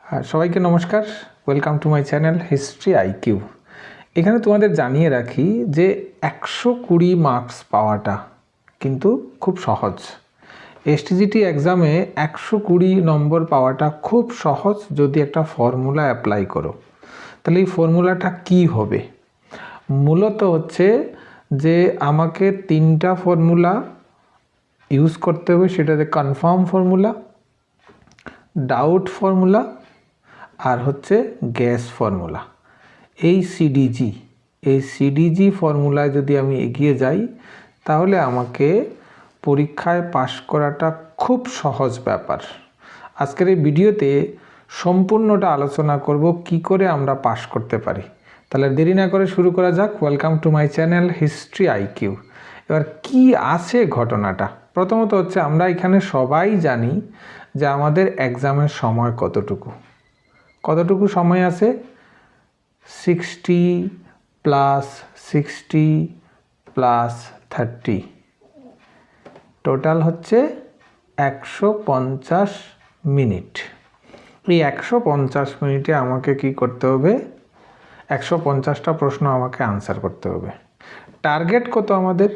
সবাইকে নমস্কার, welcome to my channel history IQ. এখানে তোমাদের জানিয়ে রাখি যে 120 মার্কস পাওয়াটা কিন্তু খুব সহজ। এসটিজিটি এক্সামে 120 নম্বর পাওয়াটা খুব সহজ যদি একটা ফর্মুলা অ্যাপ্লাই করো। তাহলে এই ফর্মুলাটা কি হবে? মূলত হচ্ছে যে আমাকে 3টা ফর্মুলা ইউজ করতে হবে, সেটাতে কনফার্ম ফর্মুলা, ডাউট ফর্মুলা আর হচ্ছে গ্যাস ফর্মুলা। এই সিডিজি ফর্মুলায় যদি আমি এগিয়ে যাই তাহলে আমাকে পরীক্ষায় পাশ করাটা খুব সহজ ব্যাপার। আজকের এই ভিডিওতে সম্পূর্ণটা আলোচনা করব কি করে আমরা পাশ করতে পারি। তাহলে দেরি না করে শুরু করা যাক। Welcome to my channel history IQ. এবার কি আছে ঘটনাটা? প্রথমত হচ্ছে আমরা এখানে সবাই জানি যে আমাদের এক্সামের সময় কতটুকু সময় আছে? 60 প্লাস 60 প্লাস 30, টোটাল হচ্ছে 150 মিনিট। এই 150 মিনিটে আমাকে কি করতে হবে? 150টা প্রশ্ন আমাকে আনসার করতে হবে। টার্গেট কত আমাদের?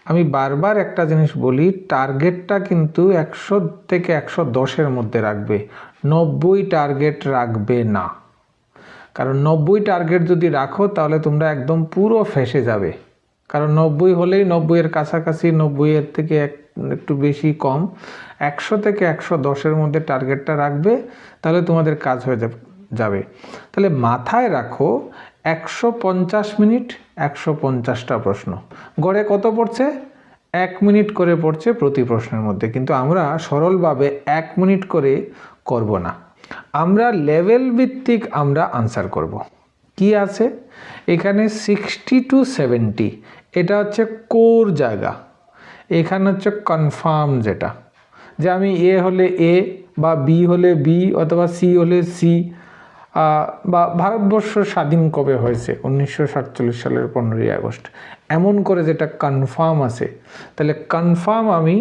আমি বারবার একটা জিনিস বলি, টার্গেটটা কিন্তু 100 থেকে 110-এর মধ্যে রাখবে, 90 টার্গেট রাখবে না। কারণ 90 টার্গেট যদি রাখো তাহলে তোমরা একদম পুরো ফেঁসে যাবে। কারণ 90 হলেই 90-এর কাছাকাছি, 90-এর থেকে একটু বেশি কম, 100 থেকে 110-এর মধ্যে টার্গেটটা রাখবে, তাহলে তোমাদের কাজ হয়ে যাবে। তাহলে মাথায় রাখো 150 মিনিট, 150টা প্রশ্ন, গড়ে কত পড়ছে? 1 মিনিট করে পড়ছে প্রতি প্রশ্নের মধ্যে। কিন্তু আমরা সরলভাবে 1 মিনিট করে করব না, আমরা লেভেল ভিত্তিক আমরা আনসার করব। কি আছে এখানে? 60 to 70, এটা হচ্ছে কোর জায়গা। এখানে হচ্ছে কনফার্ম, যেটা যে আমি এ হলে এ বা বি হলে বি অথবা সি হলে সি, বা ভারতবর্ষ স্বাধীন কবে হয়েছে? 1947 সালের 15ই আগস্ট, এমন করে যেটা কনফার্ম আছে। তাহলে কনফার্ম আমি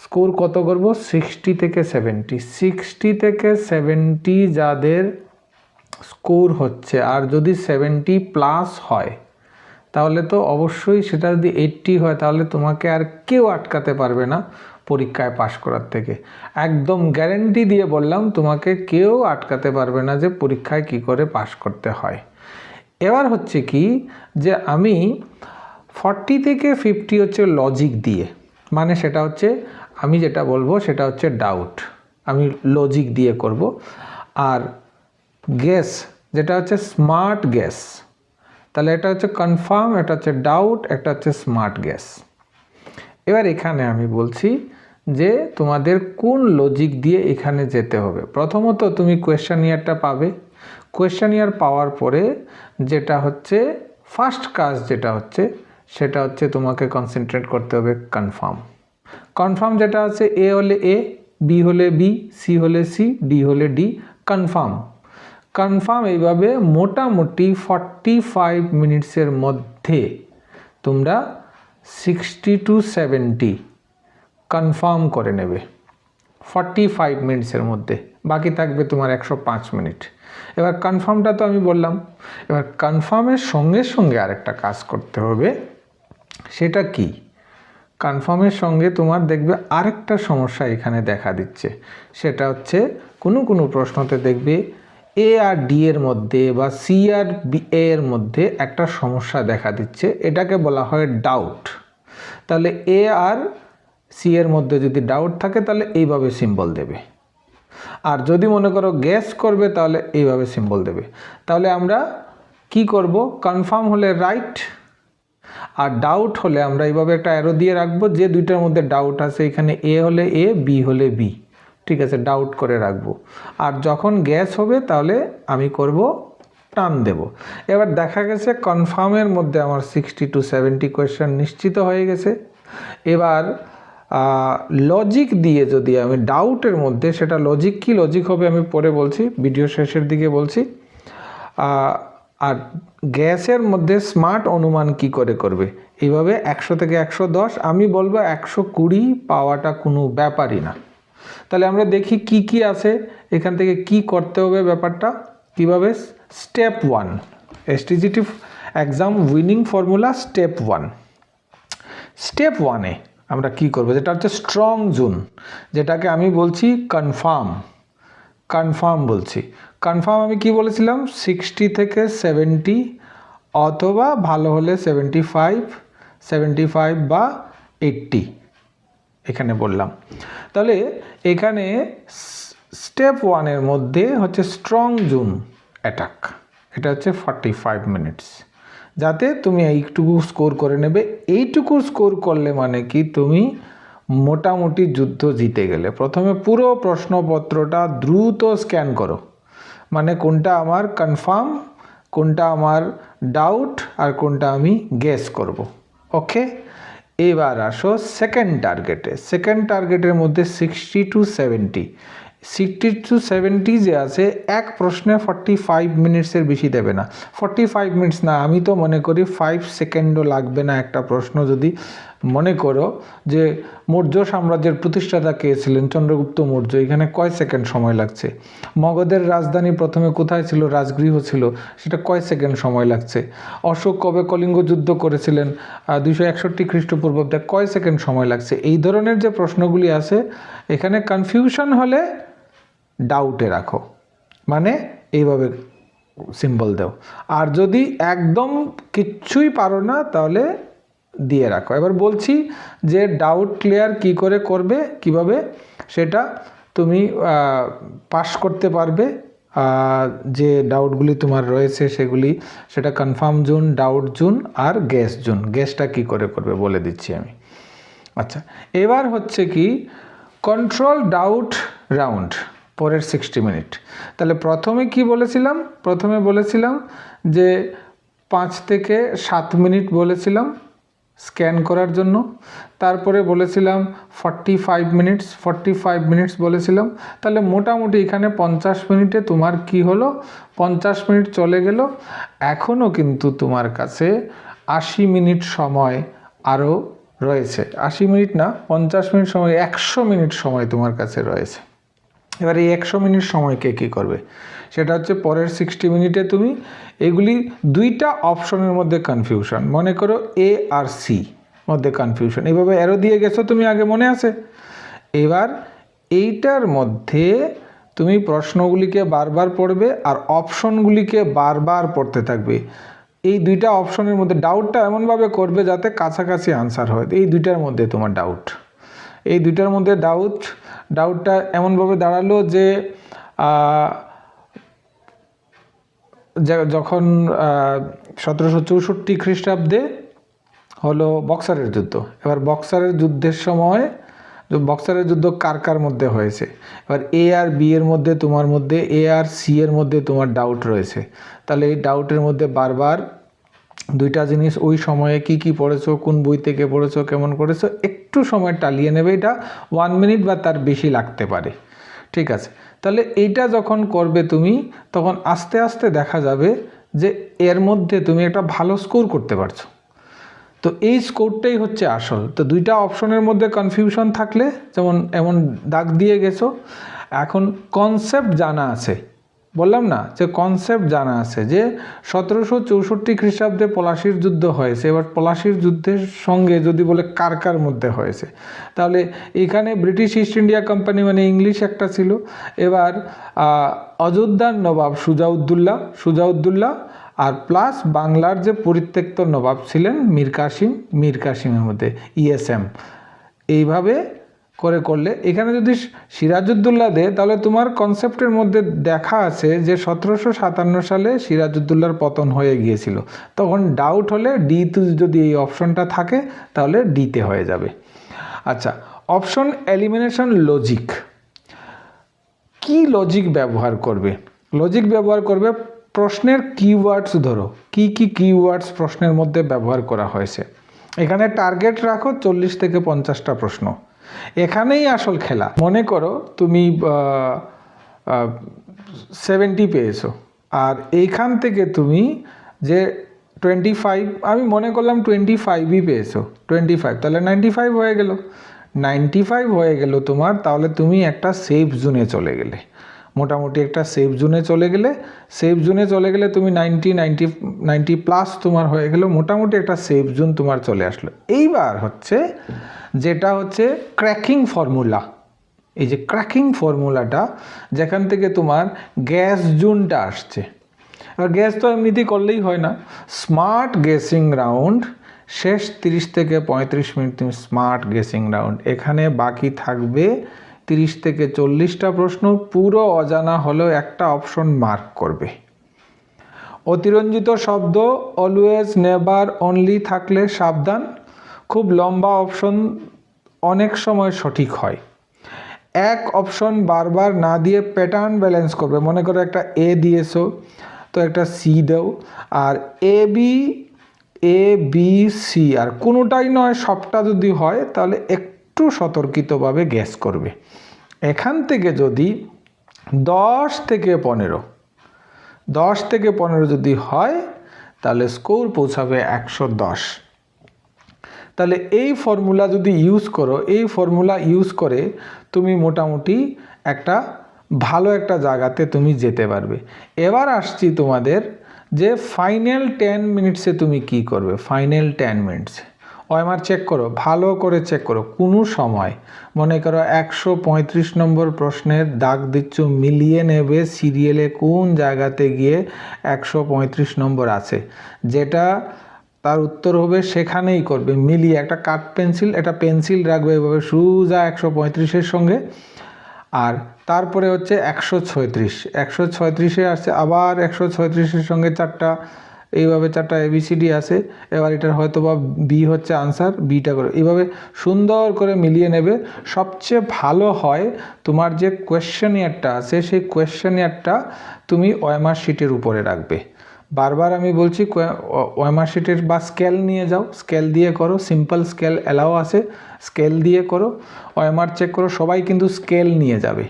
স্কোর কত করব? 60 থেকে 70। 60 থেকে 70 যাদের স্কোর হচ্ছে, আর যদি 70 প্লাস হয় তাহলে তো অবশ্যই, সেটা যদি 80 হয় তাহলে তোমাকে আর কেউ আটকাতে পারবে না পরীক্ষায় পাশ করার থেকে। একদম গ্যারেন্টি দিয়ে বললাম, তোমাকে কেউ আটকাতে পারবে না যে পরীক্ষায় কি করে পাশ করতে হয়। এবার হচ্ছে কি যে আমি 40 থেকে 50 হচ্ছে লজিক দিয়ে, মানে সেটা হচ্ছে আমি যেটা বলবো সেটা হচ্ছে ডাউট, আমি লজিক দিয়ে করব। আর গেস যেটা হচ্ছে স্মার্ট গেস, তাহলে এটা হচ্ছে কনফার্ম, এটা হচ্ছে ডাউট, এটা হচ্ছে স্মার্ট গেস। এবার এখানে আমি বলছি যে তোমাদের কোন লজিক দিয়ে এখানে যেতে হবে। প্রথমত তুমি কোয়েশ্চেনিয়ারটা পাবে। কোয়েশ্চেনিয়ার পাওয়ার পরে যেটা হচ্ছে ফার্স্ট কাজ যেটা হচ্ছে সেটা হচ্ছে তোমাকে কনসেন্ট্রেট করতে হবে কনফার্ম যেটা আছে এ হলে এ, বি হলে বি, সি হলে সি, ডি হলে ডি, কনফার্ম। এইভাবে মোটামুটি 45 মিনিটসের মধ্যে তোমরা 60 to 70 কনফার্ম করে নেবে 45 মিনিটসের মধ্যে। বাকি থাকবে তোমার 105 মিনিট। এবার কনফার্মটা তো আমি বললাম। এবার কনফার্মের সঙ্গে সঙ্গে আরেকটা কাজ করতে হবে। সেটা কি? কনফার্মের সঙ্গে তোমার দেখবে আরেকটা সমস্যা এখানে দেখা দিচ্ছে। সেটা হচ্ছে কোনো প্রশ্নতে দেখবে এ আর ডি এর মধ্যে বা সি আর বি এর মধ্যে একটা সমস্যা দেখা দিচ্ছে, এটাকে বলা হয় ডাউট। তাহলে এ আর সি এর মধ্যে যদি ডাউট থাকে তাহলে এইভাবে সিম্বল দেবে, আর যদি মনে করো গ্যাস করবে তাহলে এইভাবে সিম্বল দেবে। তাহলে আমরা কি করব? কনফার্ম হলে রাইট, আর ডাউট হলে আমরা এইভাবে একটা অ্যারো দিয়ে রাখবো যে দুইটার মধ্যে ডাউট আছে, এখানে এ হলে এ, বি হলে বি, ঠিক আছে, ডাউট করে রাখবো। আর যখন গ্যাস হবে তাহলে আমি করব টান দেব। এবার দেখা গেছে কনফার্মের মধ্যে আমার 60 to 70 কোয়েশ্চেন নিশ্চিত হয়ে গেছে। এবার লজিক দিয়ে যদি আমি ডাউটের মধ্যে, সেটা লজিক কি লজিক হবে আমি পরে বলছি, ভিডিও শেষের দিকে বলছি। আর গ্যাসের মধ্যে স্মার্ট অনুমান কি করে করবে? এইভাবে 100 থেকে 110, আমি বলবো 120 পাওয়াটা কোনো ব্যাপারই না। তাহলে আমরা দেখি কি কি আছে এখান থেকে, কি করতে হবে ব্যাপারটা কিভাবে। Step 1 STGT exam winning formula step 1। Step 1-এ আমরা কি করব, যেটা হচ্ছে স্ট্রং জোন, যেটাকে আমি বলছি কনফার্ম বলছি। কনফার্ম আমি কি বলেছিলাম, 60 থেকে 70 অথবা ভালো হলে 75 বা 80 এখানে বললাম। তাহলে এখানে স্টেপ 1-এর মধ্যে হচ্ছে স্ট্রং জোন অ্যাটাক, এটা হচ্ছে 45 মিনিটস, যাতে তুমি এইটুকু স্কোর করে নেবে। এইটুকু স্কোর করলে মানে কি তুমি মোটামুটি যুদ্ধ জিতে গেলে। প্রথমে পুরো প্রশ্নপত্রটা দ্রুত স্ক্যান করো, মানে কোনটা আমার কনফার্ম, কোনটা আমার ডাউট, আর কোনটা আমি গেস করব। ওকে, এবার আসো সেকেন্ড টার্গেটে। সেকেন্ড টার্গেটের মধ্যে 60 to 70 যে আছে, এক প্রশ্নে 45 মিনিটসের বেশি দেবে না। 45 মিনিটস না, আমি তো মনে করি 5 সেকেন্ডও লাগবে না একটা প্রশ্ন। যদি মনে করো যে মৌর্য সাম্রাজ্যের প্রতিষ্ঠাতা কে ছিলেন, চন্দ্রগুপ্ত মৌর্য, এখানে কয় সেকেন্ড সময় লাগছে। মগধের রাজধানী প্রথমে কোথায় ছিল, রাজগৃহ ছিল, সেটা কয় সেকেন্ড সময় লাগছে। অশোক কবে কলিঙ্গ যুদ্ধ করেছিলেন, 261 খ্রিস্টপূর্বাব্দে, কয় সেকেন্ড সময় লাগছে। এই ধরনের যে প্রশ্নগুলি আছে, এখানে কনফিউশন হলে ডাউটে রাখো, মানে এইভাবে সিম্বল দাও। আর যদি একদম কিচ্ছুই পারো না তাহলে দিয়ে রাখো। এবার বলছি যে ডাউট ক্লিয়ার কি করে করবে, কিভাবে সেটা তুমি পাস করতে পারবে। যে ডাউটগুলি তোমার রয়েছে সেগুলি, সেটা কনফার্ম জোন, ডাউট জোন আর গেস জোন। গেসটা কি করে করবে বলে দিচ্ছি আমি। আচ্ছা, এবার হচ্ছে কি কন্ট্রোল ডাউট রাউন্ড, পরের 60 মিনিট। তাহলে প্রথমে কি বলেছিলাম, প্রথমে বলেছিলাম যে 5 থেকে 7 মিনিট বলেছিলাম স্ক্যান করার জন্য। তারপরে বলেছিলাম 45 মিনিটস বলেছিলাম। তাহলে মোটামুটি এখানে 50 মিনিটে তোমার কি হলো, 50 মিনিট চলে গেল। এখনও কিন্তু তোমার কাছে 80 মিনিট সময় আরও রয়েছে। 80 মিনিট না, 50 মিনিট সময়, 100 মিনিট সময় তোমার কাছে রয়েছে। এবার এই 100 মিনিট সময়কে কী করবে, সেটা হচ্ছে পরের 60 মিনিটে তুমি এগুলি দুইটা অপশনের মধ্যে কনফিউশন, মনে করো এ আর সি মধ্যে কনফিউশন, এইভাবে অ্যারো দিয়ে গেছো তুমি আগে, মনে আছে। এবার এইটার মধ্যে তুমি প্রশ্নগুলিকে বারবার পড়বে আর অপশনগুলিকে বারবার পড়তে থাকবে। এই দুইটা অপশনের মধ্যে ডাউটটা এমনভাবে করবে যাতে কাছাকাছি আনসার হয়। এই দুইটার মধ্যে তোমার ডাউট, এই দুইটার মধ্যে ডাউটটা এমনভাবে দাঁড়ালো যে যখন 1764 খ্রিস্টাব্দে হলো বক্সারের যুদ্ধ। এবার বক্সারের যুদ্ধের সময়, বক্সারের যুদ্ধ কার কার মধ্যে হয়েছে, এবার এ আর বি এর মধ্যে, তোমার মধ্যে এ আর সি এর মধ্যে তোমার ডাউট রয়েছে। তাহলে এই ডাউটের মধ্যে বারবার দুইটা জিনিস, ওই সময়ে কি কি পড়েছো, কোন বই থেকে পড়েছো, কেমন করেছো, একটু সময় টালিয়ে নেবে। এটা 1 মিনিট বা তার বেশি লাগতে পারে, ঠিক আছে। তাহলে এইটা যখন করবে তুমি, তখন আস্তে আস্তে দেখা যাবে যে এর মধ্যে তুমি একটা ভালো স্কোর করতে পারছো। তো এই স্কোরটাই হচ্ছে আসল। তো দুইটা অপশনের মধ্যে কনফিউশন থাকলে, যেমন এমন দাগ দিয়ে গেছো, এখন কনসেপ্ট জানা আছে, বললাম না যে কনসেপ্ট জানা আছে যে 1764 খ্রিস্টাব্দে পলাশির যুদ্ধ হয়েছে। এবার পলাশির যুদ্ধের সঙ্গে যদি বলে কার কার মধ্যে হয়েছে, তাহলে এখানে ব্রিটিশ ইস্ট ইন্ডিয়া কোম্পানি মানে ইংলিশ একটা ছিল। এবার অযোধ্যার নবাব সুজাউদ্দৌলা আর প্লাস বাংলার যে পরিত্যক্ত নবাব ছিলেন মীর কাসিমের মধ্যে ইএসএম, এইভাবে করলে এখানে যদি সিরাজউদ্দৌলা দেয়, তাহলে তোমার কনসেপ্টের মধ্যে দেখা আছে যে 1757 সালে সিরাজউদ্দৌলার পতন হয়ে গিয়েছিল। তখন ডাউট হলে ডিতে যদি এই অপশনটা থাকে তাহলে ডিতে হয়ে যাবে। আচ্ছা, অপশন এলিমিনেশন লজিক। কি লজিক ব্যবহার করবে? লজিক ব্যবহার করবে প্রশ্নের কিওয়ার্ডস ধরো, কি কি কিওয়ার্ডস প্রশ্নের মধ্যে ব্যবহার করা হয়েছে। এখানে টার্গেট রাখো 40 থেকে 50টা প্রশ্ন। এখানেই আসল খেলা। মনে করো তুমি 70 পেয়েছো, আর এইখান থেকে তুমি যে 25, আমি মনে করলাম 25ই পেয়েছো, 25, তাহলে 95 হয়ে গেল। 95 হয়ে গেল তোমার, তাহলে তুমি একটা সেফ জোনে চলে গেলে, মোটামুটি একটা সেফ জোনে চলে গেলে। সেফ জোনে চলে গেলে তুমি 90 প্লাস তোমার হয়ে গেল, মোটামুটি একটা সেফ জোন তোমার চলে আসলো। এইবার হচ্ছে যেটা হচ্ছে ক্র্যাকিং ফর্মুলা। এই যে ক্র্যাকিং ফর্মুলাটা, যেখান থেকে তোমার গ্যাস জোনটা আসছে। আর গ্যাস তো এমনিতেই করলেই হয় না, স্মার্ট গেসিং রাউন্ড শেষ 30 থেকে 35 মিনিট তুমি স্মার্ট গেসিং রাউন্ড, এখানে বাকি থাকবে 30 থেকে 40টা প্রশ্ন, পুরো অজানা হলেও একটা অপশন মার্ক করবে। অতিরঞ্জিত শব্দ অলওয়েজ, নেভার, অনলি থাকলে সাবধান। খুব লম্বা অপশন অনেক সময় সঠিক হয়। এক অপশন বারবার না দিয়ে প্যাটার্ন ব্যালেন্স করবে। মনে করো একটা এ দিয়েছো, তো একটা সি দাও, আর এ বি সি আর কোনোটাই নয়, সবটা যদি হয় তাহলে একটু সতর্কিতভাবে গ্যাস করবে। এখান থেকে যদি 10 থেকে 15 যদি হয় তাহলে স্কোর পৌঁছাবে 110। তাহলে এই ফর্মুলা যদি ইউজ করো, এই ফর্মুলা ইউজ করে তুমি মোটামুটি একটা ভালো একটা জায়গাতে তুমি যেতে পারবে। এবার আসছি তোমাদের যে ফাইনাল 10 মিনিটসে তুমি কি করবে। ফাইনাল 10 মিনিটসে ওএমআর চেক করো, ভালো করে চেক করো। কোনো সময় মনে করো 135 নম্বর প্রশ্নের দাগ দিচ্ছ, মিলিয়ে নেবে সিরিয়ালে কোন জায়গাতে গিয়ে 135 নম্বর আছে, যেটা তার উত্তর হবে সেখানেই করবে। মিলিয়ে একটা কাঠ পেন্সিল, একটা পেন্সিল রাখবে এভাবে সোজা 135-এর সঙ্গে, আর তারপরে হচ্ছে 136-এ আসছে, আবার 136-এর সঙ্গে চারটা, এইভাবে চারটা ABCD আছে। এবার এটার হয়তো বা বি হচ্ছে আনসার, বিটা করে এইভাবে সুন্দর করে মিলিয়ে নেবে। সবচেয়ে ভালো হয় তোমার যে কোয়েশ্চেনিয়ারটা আছে, সেই কোয়েশ্চেনিয়ারটা তুমি ওএমআর শিটের উপরে রাখবে। বারবার আমি বলছি ওএমআর শিটের বা স্কেল নিয়ে যাও, স্কেল দিয়ে করো, সিম্পল স্কেল অ্যালাও আছে, স্কেল দিয়ে করো। ওএমআর চেক করো, সবাই কিন্তু স্কেল নিয়ে যাবে।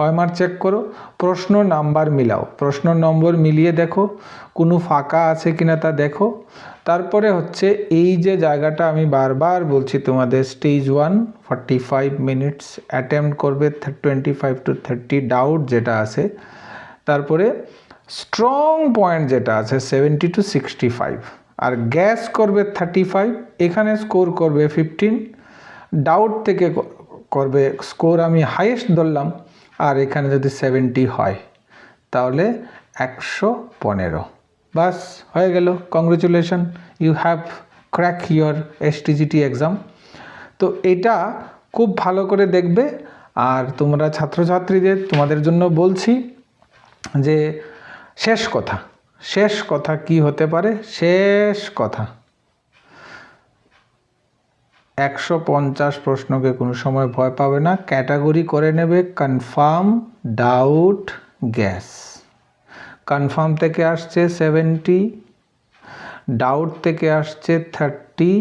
ওএমআর চেক করো, প্রশ্ন নাম্বার মিলাও, প্রশ্ন নম্বর মিলিয়ে দেখো কোনো ফাঁকা আছে কিনা তা দেখো। তারপরে হচ্ছে এই যে জায়গাটা আমি বারবার বলছি তোমাদের, স্টেজ 1 45 মিনিটস অ্যাটেম্প্ট করবে, 25 to 30 ডাউট যেটা আছে। তারপরে স্ট্রং পয়েন্ট যেটা আছে 70 to 65, আর গ্যাস করবে 35, এখানে স্কোর করবে 15, ডাউট থেকে করবে স্কোর আমি হাইয়েস্ট ধরলাম, আর এখানে যদি 70 হয় তাহলে 115। বাস হয়ে গেল। Congratulation, you have crack your STGT exam. তো এটা খুব ভালো করে দেখবে। আর তোমরা ছাত্রছাত্রীদের, তোমাদের জন্য বলছি যে শেষ কথা কি হতে পারে, শেষ কথা 150 প্রশ্নকে কোনো সময় ভয় পাবে না, ক্যাটাগরি করে নেবে কনফার্ম, ডাউট, গ্যাস। কনফার্ম থেকে আসছে 70, ডাউট থেকে আসছে 30,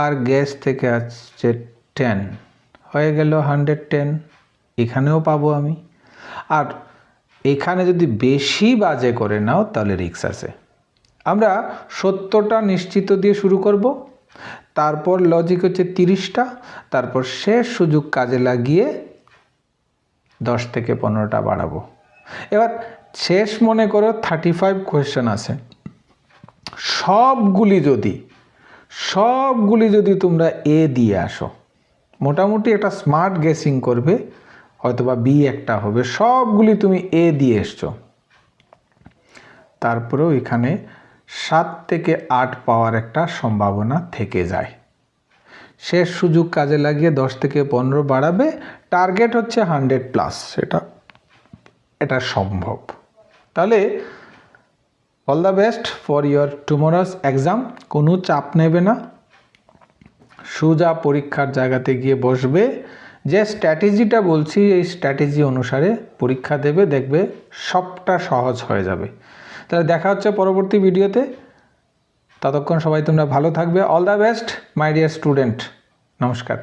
আর গ্যাস থেকে আসছে 10, হয়ে গেল 110। এখানেও পাবো আমি। আর এখানে যদি বেশি বাজে করে নাও তাহলে রিস্ক আছে। আমরা 70টা নিশ্চিত দিয়ে শুরু করব, তারপর লজিক হচ্ছে 30টা, তারপর শেষ সুযোগ কাজে লাগিয়ে 10 থেকে 15টা বাড়াবো। এবার শেষ মনে করো 35 কোয়েশ্চেন আছে, সবগুলি যদি তোমরা এ দিয়ে আসো, মোটামুটি একটা স্মার্ট গেসিং করবে, হয়তোবা বি একটা হবে, সবগুলি তুমি এ দিয়ে এসছো, তারপরেও এখানে 7 থেকে 8 পাওয়ার একটা সম্ভাবনা থেকে যায়। শেষ সুযোগ কাজে লাগিয়ে 10 থেকে 15 বাড়াবে। টার্গেট হচ্ছে 100+, এটা সম্ভব। তাহলে all the best for your টুমরোস exam. কোনো চাপ নেবে না, সোজা পরীক্ষার জায়গাতে গিয়ে বসবে, যে স্ট্র্যাটেজিটা বলছি এই স্ট্র্যাটেজি অনুসারে পরীক্ষা দেবে, দেখবে সবটা সহজ হয়ে যাবে। তাহলে দেখা হচ্ছে পরবর্তী ভিডিওতে। ততক্ষণ সবাই তোমরা ভালো থাকবে। All the best my dear student. নমস্কার।